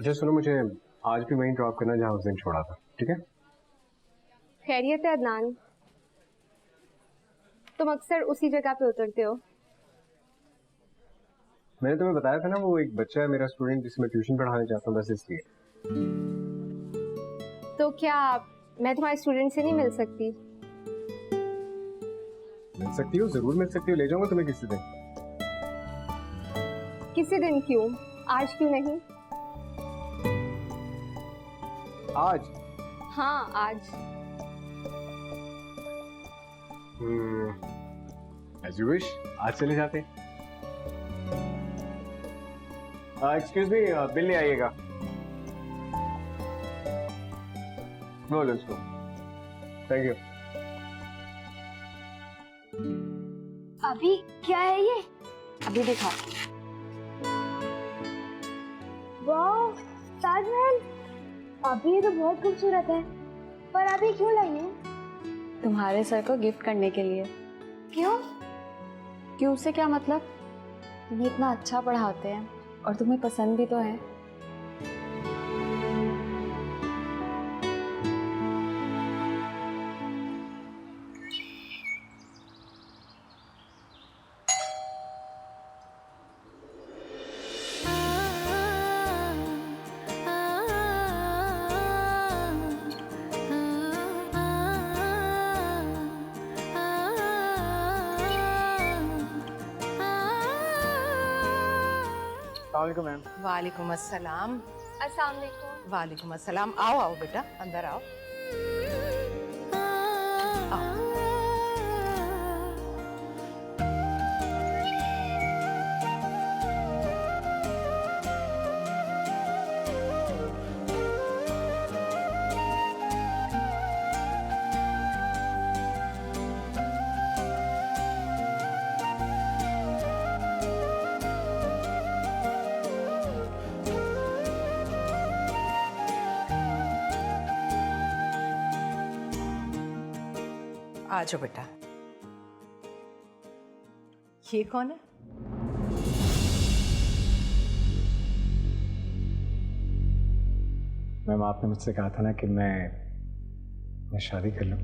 अच्छा सुनो, मुझे आज भी वहीं ड्रॉप करना जहाँ उस दिन छोड़ा था, ठीक है? खैरियत है अदनान, तुम अक्सर उसी जगह पे उतरते हो। मैंने तुम्हें बताया था ना, वो एक बच्चा है मेरा स्टूडेंट जिसे मैं ट्यूशन पढ़ाने चाहता हूँ, बस इसलिए। तो क्या मैं तुम्हारे स्टूडेंट से नहीं मिल सकती? मिल सकती हो, जरूर मिल सकती हो, ले जाऊंगा तुम्हें किसी दिन। किसी दिन क्यों, आज क्यों नहीं? आज? हाँ आज। एज यू विश, आज चले जाते। एक्सक्यूज मी, बिल ले आइएगा। No, let's go. Thank you. अभी क्या है ये? अभी दिखा। वाह, ताजमहल। अभी ये तो बहुत खूबसूरत है, पर अभी क्यों लाई है? तुम्हारे सर को गिफ्ट करने के लिए। क्यों? क्यों से क्या मतलब? तुम्हें इतना अच्छा पढ़ाते हैं और तुम्हें पसंद भी तो है। अस्सलाम मैम। वालेकुम अस्सलाम। अस्सलाम वालेकुम। वालेकुम अस्सलाम। आओ आओ बेटा, अंदर आओ। आ जाओ बेटा। ये कौन है? मैम, आपने मुझसे कहा था ना कि मैं शादी कर लूं।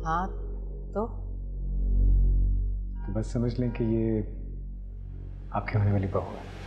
हाँ तो बस समझ लें कि ये आपकी होने वाली बहू है।